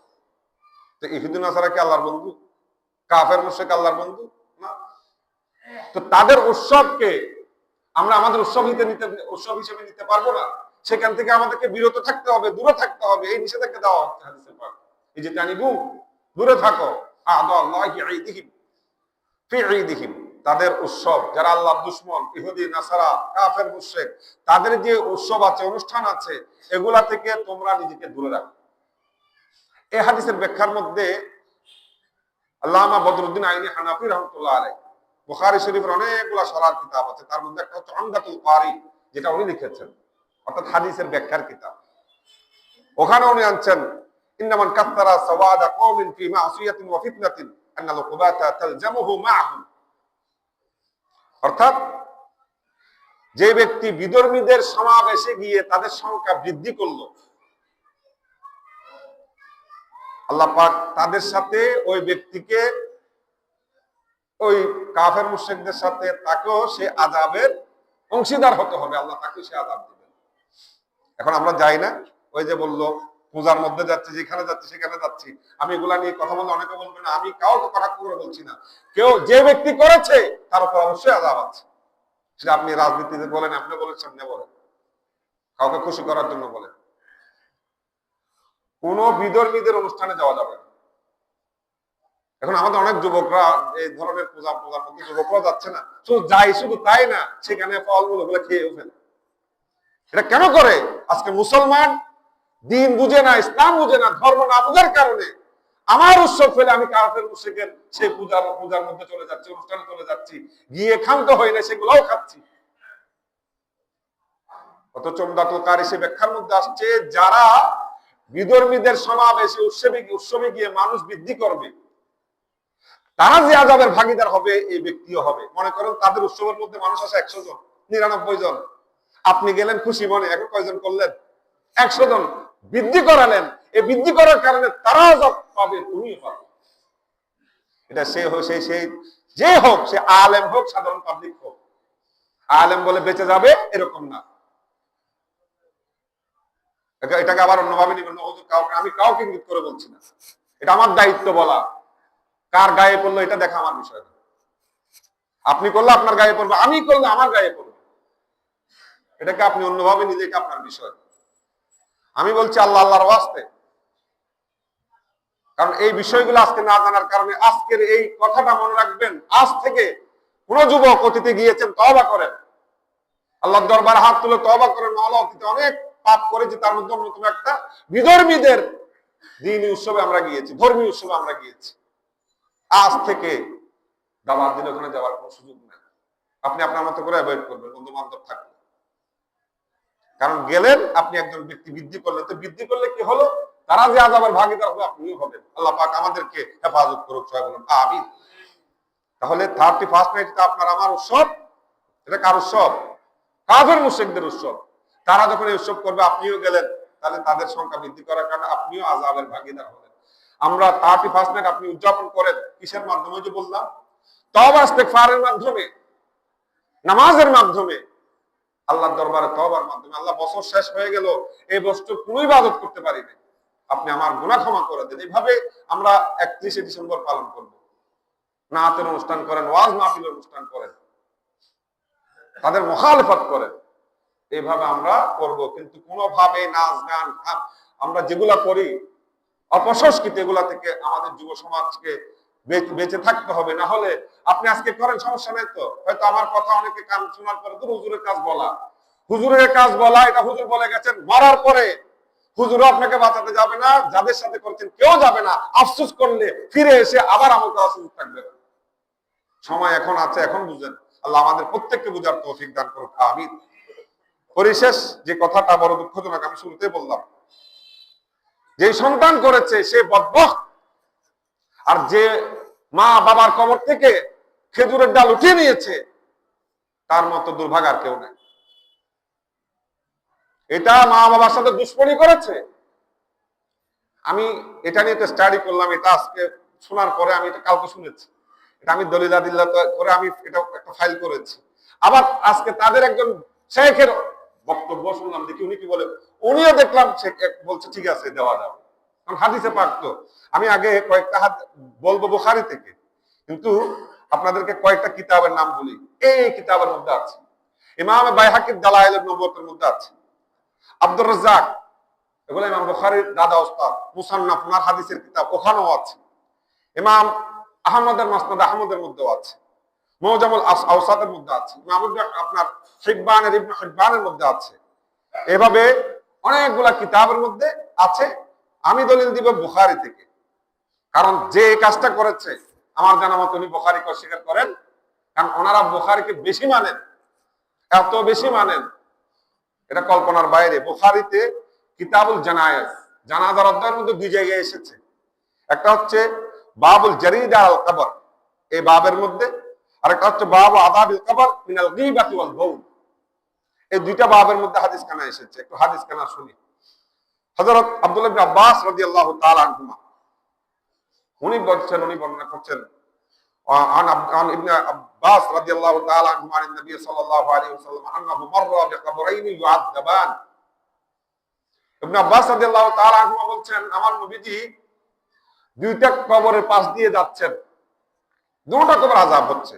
তো ইহুদি নাসারা কি আল্লাহর বন্ধু? কাফের মুশরিক আল্লাহর বন্ধু না। তো তাদের উৎসবকে আমরা আমাদের উৎসব হিসেবে নিতে পারবো না। সেখান থেকে আমাদেরকে বিরত থাকতে হবে, দূরে থাকতে হবে। এই নিষেধাজ্ঞা দেওয়া হচ্ছে হাদিসে পাক। এই যে তানিবু, দূরে থাকো, আ'দাল্লাহি ঈদিহিম ফি ঈদিহিম, তাদের উৎসব, যারা আল্লাহর দুশমন, ইহুদি নাসারা কাফের মুশরিক, তাদের যে উৎসব আছে, অনুষ্ঠান আছে, এগুলা থেকে তোমরা নিজেকে দূরে রাখো। এই হাদিসের ব্যাখ্যার মধ্যে আল্লামা বদরুদ্দিন আইনি হানাফি রাহমাতুল্লাহ আলাইহি, বুখারী শরীফের অনেকগুলা শরহ কিতাব আছে, তার মধ্যে একটা হচ্ছে উমদাতুল কারি, যেটা উনি লিখেছেন, অর্থাৎ হাদিসের ব্যাখ্যার কিতাব। ওখানে উনি আনছেন ইন্নামান কাসসারা সাওয়াদা কওমিন ফি মা'সিয়াতিন ওয়া ফিতনাতিন আন্নাল উকুবাতা তালজামুহু মা'হুম। অর্থাৎ যে ব্যক্তি বিধর্মীদের সমাবেশে গিয়ে তাদের সংখ্যা বৃদ্ধি করলো, আল্লাহ পাক তাদের সাথে ওই ব্যক্তিকে, ওই কাফের মুশরিকদের সাথে তাকেও সে আযাবের অংশীদার হতে হবে, আল্লাহ তাকে সে আযাব দিবেন। এখন আমরা যাই না, ওই যে বললো পূজার মধ্যে যাচ্ছি, যেখানে যাচ্ছি সেখানে যাচ্ছি। আমি এগুলা নিয়ে কথা বললে অনেকে বলবে না, আমি কাউকে কথা করে বলছি না। কেউ যে ব্যক্তি করেছে তার উপর অবশ্যই আযাব আছে। সেটা আপনি রাজনীতিতে বলেন, আপনি বলেন, সামনে বলেন, কাউকে খুশি করার জন্য বলেন, কোন বিধর্মীদের অনুষ্ঠানে যাওয়া যাবে না। এখন আমাদের অনেক যুবকরা এই ধরনের পূজার মধ্যে যুবকরা যাচ্ছে না, শুধু যাই, শুধু তাই না, সেখানে ফলমূল গুলো খেয়ে ফেলে। এটা কেন করে? আজকে মুসলমান দিন বুঝে না, ইসলাম বুঝে না, ধর্ম না বুঝার কারণে আমার উৎসব ফেলে আমি কাফের মুশরিকের সেই পূজার মধ্যে চলে যাচ্ছি, অনুষ্ঠানে চলে যাচ্ছি, গিয়ে ক্ষান্ত হই না, সেগুলোও খাচ্ছি। অথচ উমদাতুল কারি সে ব্যাখ্যার মধ্যে আসছে, যারা বিধর্মীদের সমাবেশে উৎসবে গিয়ে মানুষ বৃদ্ধি করবে, তারা যে আযাবের ভাগীদার হবে, এই ব্যক্তিও হবে। মনে করেন তাদের উৎসবের মধ্যে মানুষ আসে 100 জন, 99 জন, আপনি গেলেন খুশি মনে, এখন কয়জন করলেন? 100 জন বৃদ্ধি করালেন। এই বৃদ্ধি করার কারণে তারা আযাব পাবে, তুমিও পাবে। এটা সে হোক, যে হোক, সে আলেম হোক, সাধারণ পাবলিক হোক। আলেম বলে বেঁচে যাবে এরকম না, এটাকে আবার অন্যভাবে নিবেন না। কাউকে আমি কাউকে ইঙ্গিত করে বলছি না, এটা আমার দায়িত্ব বলা। কার গায়ে পড়লো এটা দেখা আমার বিষয় না। আপনি করলে আপনার গায়ে পড়বে, আমি করলে আমার গায়ে পড়বে, এটাকে আপনি অন্যভাবে নিজেকে আপনার বিষয়। আমি বলছি আল্লাহ আল্লাহর ওয়াস্তে, কারণ এই বিষয়গুলো আজকে না জানার কারণে আজকের এই কথাটা মনে রাখবেন, আজ থেকে কোন যুবক অতীতে গিয়েছেন তওবা করেন, আল্লাহর দরবারে হাত তুলে তওবা করেন। মাওলা অতীতে অনেক পাপ করেছি, তার মধ্যে অন্যতম একটা বিধর্মীদের দ্বীনি উৎসবে আমরা গিয়েছি, ধর্মীয় উৎসবে আমরা গিয়েছি। আজ থেকে দাওয়াত দিলে ওখানে যাওয়ার কোনো সুযোগ নেই। আপনি আপনার মতো করে অ্যাভয়েড করবেন বন্ধু বান্ধব থাকলে, কারণ গেলেন আপনি একজন ব্যক্তি বৃদ্ধি করলেন, তো বৃদ্ধি করলে কি হলো, তারা যে আযাবের ভাগীদার হবে আপনিও হবেন। আল্লাহ পাক আমাদেরকে হেফাজত করুক, সবাই বলুন আমিন। তাহলে 31st নাইটটা আপনার আমার উৎসব, এটা কার উৎসব? কাফের মুশরিকদের উৎসব। তারা যখন এই উৎসব করবে আপনিও গেলেন, তাহলে তাদের সংখ্যা বৃদ্ধি করার কারণে আপনিও আযাবের ভাগীদার হবেন। আমরা 31st নাইট আপনি উদযাপন করেন কিসের মাধ্যমে, যে বললাম তওবা ইস্তেগফারের মাধ্যমে, নামাজের মাধ্যমে, আল্লাহর দরবারে তওবার মাধ্যমে। আল্লাহ বছর শেষ হয়ে গেল, এই বছর কোনো ইবাদত করতে পারি না, আপনি আমার গুনাহ ক্ষমা করে দেন। এইভাবে আমরা 31শে ডিসেম্বর পালন করব। নাতের অনুষ্ঠান করেন, ওয়াজ মাহফিলের অনুষ্ঠান করেন, তাদের মুখালেফত করেন, এইভাবে আমরা করব। কিন্তু কোনোভাবে নাচ গান আমরা যেগুলা করি অপসংস্কৃতি, এগুলা থেকে আমাদের যুব সমাজকে বেঁচে থাকতে হবে। না হলে আপনি আজকে করেন সমস্যা নেই, তো হয়তো আমার কথা অনেকে কান শোনার পরে তো হুজুরের কাজ বলা, হুজুরের কাজ বলা, এটা হুজুর বলে গেছেন, মরার পরে হুজুরও আপনাকে বাঁচাতে যাবে না, যাদের সাথে করছেন কেউ যাবে না। আফসোস করলে ফিরে এসে আবার আমল করার সুযোগ থাকবে না। সময় এখন আছে, এখন বুঝেন। আল্লাহ আমাদের প্রত্যেককে বুঝার তৌফিক দান করুক, আমিন। পরিশেষ যে কথাটা বড় দুঃখজনক, আমি শুরুতে বললাম, যে সন্তান করেছে সে বদবখত, আর যে মা বাবার কবর থেকে খেজুরের ডাল উঠিয়ে নিয়েছে তার মতো দুর্ভাগা আর কেউ নেই। এটা মা বাবার সাথে দুশ্মনী করেছে। আমি এটা নিয়ে একটা স্টাডি করলাম, এটা আজকে শোনার পরে, আমি এটা কালকে শুনেছি, এটা আমি দলিলাদিল্লাহ করে আমি এটা একটা ফাইল করেছি। আবার আজকে তাদের একজন শেখের বক্তব্য শুনলাম, দেখি উনি কি বলে, উনিও দেখলাম বলছে ঠিক আছে দেওয়া যাবে, কারণ হাদিসে পাক তো। আমি আগে কয়েকটা বলবো বুখারী থেকে, কিন্তু আপনাদেরকে কয়েকটা কিতাবের নাম বলি। এই কিতাবের মধ্যে আছে, ইমাম বাইহাকির দালায়েলের নবুওয়াতের মধ্যে আছে, আব্দুর রাজ্জাক, এগুলো ইমাম বুখারীর দাদা ওস্তাদ, মুসান্নাফ ওনার হাদিসের কিতাব, ওখানেও আছে। ইমাম আহমদের মাসনাদ আহমদের মধ্যেও আছে, মুজামুল আওসাতের মধ্যে আছে, ইমাম আপনার হিব্বানের ইবনে হিব্বানের মধ্যে আছে। এভাবে অনেকগুলা কিতাবের মধ্যে আছে। আমি দলিল দিব বুখারী থেকে, কারণ যে এই কাজটা করেছে আমার জানা মতো উনি বুখারীকে অস্বীকার করেন, কারণ ওনারা বুখারীকে বেশি মানেন, এত বেশি মানেন এটা কল্পনার বাইরে। বুখারীতে কিতাবুল জানায়েজ, জানাজার অধ্যায়ের মধ্যে দুই জায়গায় এসেছে। একটা হচ্ছে বাবুল জারিদা আল কবর, এই বাবের মধ্যে, আর একটা হচ্ছে বাবু আযাবিল কবর মিনাল গীবাতি ওয়াল বাউল। এই দুইটা বাবের মধ্যে হাদিস খানা এসেছে। একটু হাদিস খানা শুনি। হযরত আব্দুল্লাহ ইবনে আব্বাস রাদিয়াল্লাহু তাআলা আনহুমা উনি বলছেন, উনি বর্ণনা করছেন, عن ابن عباس رضي الله تعالى عنهما عن النبي صلى الله عليه وسلم انه مر بقبرين يعذبان। ইবনে আব্বাস রাদিয়াল্লাহু তাআলা আনহুমা বলছেন, আমার নবীজি দুইটা কবরের পাশ দিয়ে যাচ্ছেন, দুটো কবর আযাব হচ্ছে।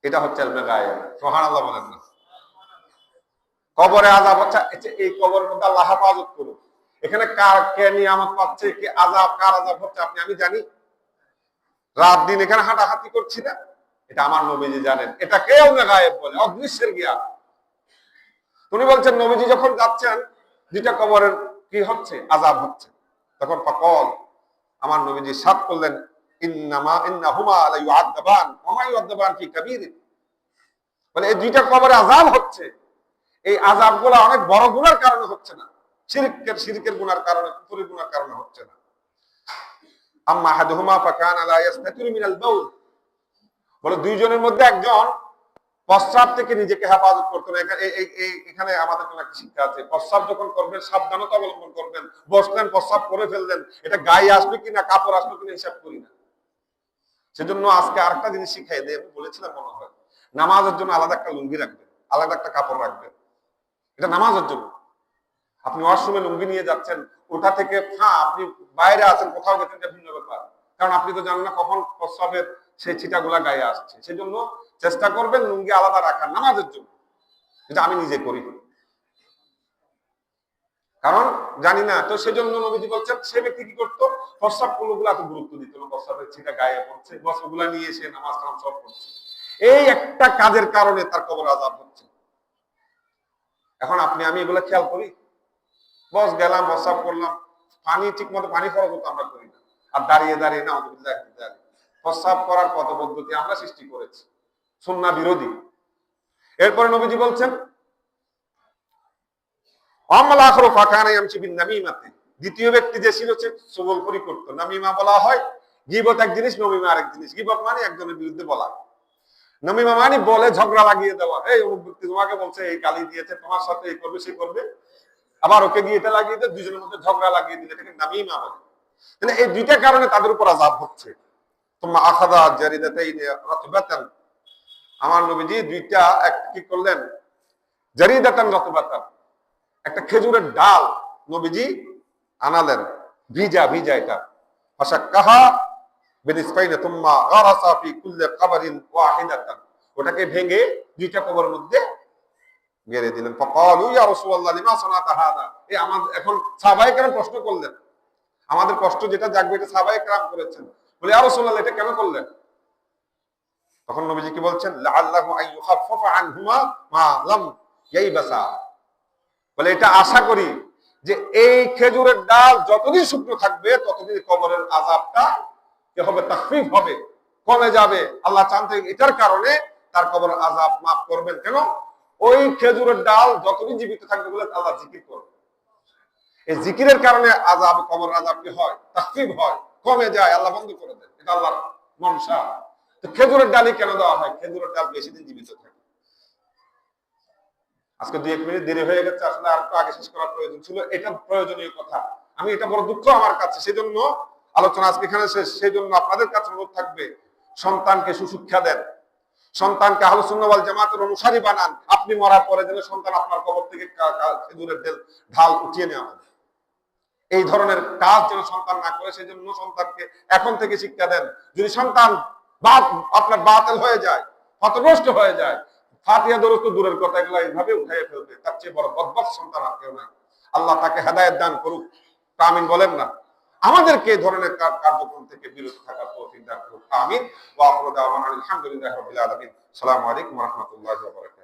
এটা হচ্ছে ইলমে গায়েব, সুবহানাল্লাহ বলেন না। কবরে আযাব হচ্ছে, এই কবরের মধ্যে আল্লাহ হেফাজত করুন। এখানে কার কে নিয়ামত পাচ্ছে, কি আযাব, কার আযাব হচ্ছে আমি জানি? রাত দিন এখানে হাঁটাহাঁটি করছি না, এটা আমার নবীজি জানেন। এটা কেউ না গায়েব বলে, অদৃশ্যের জ্ঞান। উনি বলছেন নবীজি যখন যাচ্ছেন দুইটা কবরের কি হচ্ছে, আযাব হচ্ছে, তখন ফাকাল, আমার নবীজি সাত করলেন, ইন্নাহুমা লা ইউআযাবান ওয়া মা ইউআযাবান ফি কাবীর। বলে এই দুইটা কবরে আযাব হচ্ছে, এই আযাবগুলো অনেক বড় গুনার কারণে হচ্ছে না, শিরকের গুনার কারণে, কুফরের গুনার কারণে হচ্ছে না। আম্মা আহাদুহুমা ফাকানা লা ইস্তাতিরু মিনাল বাউল, বলে দুইজনের মধ্যে একজন প্রস্রাব থেকে নিজেকে হেফাজত করতে না। এখানে আমাদের জন্য একটা শিক্ষা আছে, প্রস্রাব যখন করবেন সাবধানতা অবলম্বন করবেন। বসলেন, প্রস্রাব করে ফেললেন, এটা গায়ে আসবে কিনা, কাপড় আসবে কিনা হিসাব করি না। সেজন্য আজকে আরেকটা জিনিস শিখাই দেয়, আমি বলেছিলাম মনে হয়, নামাজের জন্য আলাদা একটা লুঙ্গি রাখবেন, আলাদা একটা কাপড় রাখবেন, এটা নামাজের জন্য। আপনি ওয়াশরুমে লুঙ্গি নিয়ে যাচ্ছেন, ওটা থেকে আপনি বাইরে আছেন, কোথাও গেছেন, এটা ভিন্ন ব্যাপার, কারণ আপনি তো জানেন না কখন প্রস্রাবের সেই ছিটাগুলা গায়ে আসছে। সেই জন্য চেষ্টা করবেন লুঙ্গি আলাদা রাখার নামাজের জন্য, যেটা আমি নিজে করি, কারণ জানি না। তো সেজন্য নবীজি বলছেন সে ব্যক্তি কি করতো, প্রস্রাব গুলো এত গুরুত্ব দিত না, প্রস্রাবের ছিটা গায়ে পড়ছে, বস্ত্রগুলা নিয়ে এসে নামাজ কালাম সব করছে। এই একটা কাজের কারণে তার কবর আযাব হচ্ছে। এখন আপনি আমি এগুলো খেয়াল করি? বস গেলাম, প্রস্রাব করলাম, পানি ঠিক মতো পানি খরচ হতো আমরা করি না, আর দাঁড়িয়ে দাঁড়িয়ে না প্রস্রাব করার কত পদ্ধতি আমরা সৃষ্টি করেছি, সুন্নাহ বিরোধী। এরপরে নবীজি বলছেন দ্বিতীয় ব্যক্তি যে ছিল সে চগলখড়ি করতো। নামিমা বলা হয়, গীবত এক জিনিস, নমিমা আরেক জিনিস। গীবত মানে একজনের বিরুদ্ধে বলা, নমিমা মানে বলে ঝগড়া লাগিয়ে দেওয়া। এই অমুক ব্যক্তি তোমাকে বলছে, এই গালি দিয়েছে, তোমার সাথে এই করবে সে করবে, আবার ওকে গিয়ে এটা লাগিয়ে দেয়, দুজনের মধ্যে ঝগড়া লাগিয়ে দিলে এটাকে নামিমা বলে। তাহলে এই দুইটা কারণে তাদের উপর আযাব হচ্ছে। তোমার আখাদা জারিদাতাইনি রাতবাতান, আমার নবীজি দুইটা কি করলেন, জারিদাতান রাতবাতান, একটা খেজুরের ডাল নবীজি আনালেন, ভিজা ভিজা, এটা ফাশাক্কাহা বিনিসফাইনা তুম্মা গারাসা ফি কুল্লি কবরিন ওয়াহিদাতান, ওটাকে ভেঙে দুইটা কবরের মধ্যে গেড়ে দিলেন। ফাকালু ইয়া রাসূলুল্লাহ লিমা সানাতা হাদা, এই আমাদের এখন সাহাবায়ে কেরাম প্রশ্ন করলেন, আমাদের কষ্ট যেটা জাগবে এটা সাহাবায়ে কেরাম করেছেন, বলে ইয়া রাসূলুল্লাহ এটা কেন করলেন? তখন নবীজি কি বলছেন, লাআল্লাহু আইয়ুখাফফা আনহুমা মা লাম ইয়াইবাসা, বলে এটা আশা করি যে এই খেজুরের ডাল যতদিন শুকনো থাকবে ততদিন কবরের আযাবটা কি হবে, তাখফিফ হবে, কমে যাবে। আল্লাহ চান এটার কারণে তার কবরের আযাব মাফ করবেন। কেন? ওই খেজুরের ডাল যতদিন জীবিত থাকবে বলে আল্লাহ জিকির করবে, এই জিকিরের কারণে আযাব, কবর আযাব কি হয়, তাখফিফ হয়, কমে যায়, আল্লাহ বন্ধ করে দেন। এটা আল্লাহর মনসা। তো খেজুরের ডালই কেন দেওয়া হয়? খেজুরের ডাল বেশি দিন জীবিত থাকে। আজকে 2-1 মিনিট দেরি হয়ে গেছে, আসলে আর একটু আগে শেষ করার প্রয়োজন ছিল, এটা প্রয়োজনীয় কথা। আমি এটা বড় দুঃখ আমার কাছে, সেজন্য আলোচনা আজকে এখানে শেষ। সেই জন্য আপনাদের কাছে অনুরোধ থাকবে, সন্তানকে সুশিক্ষা দেন, সন্তানকে আহলুস সুন্নাহ ওয়াল জামাতের অনুসারী বানান। আপনি মরার পরে যেন সন্তান আপনার কবর থেকে খেজুরের ঢাল উঠিয়ে নেওয়া হবে, এই ধরনের কাজ যেন সন্তান না করে, সেই জন্য সন্তানকে এখন থেকে শিক্ষা দেন। যদি সন্তান আপনার বাতিল হয়ে যায়, পথভ্রষ্ট হয়ে যায়, ফাতিহা দরুদ তো দূরের কথা, এগুলো এইভাবে উঠাইয়ে ফেলবে, তার চেয়ে বড় বদবখ সন্তান আর কেউ নাই। আল্লাহ তাকে হেদায়েত দান করুক, আমিন বলেন না? আমাদেরকে এই ধরনের কার্যক্রম থেকে বিরত থাকার তৌফিক দান করুক, আমিন। ওয়া আখিরু দাওয়ানা আলহামদুলিল্লাহি রাব্বিল আলামিন। আসসালামু আলাইকুম ওয়া রাহমাতুল্লাহি ওয়া বারাকাতুহু।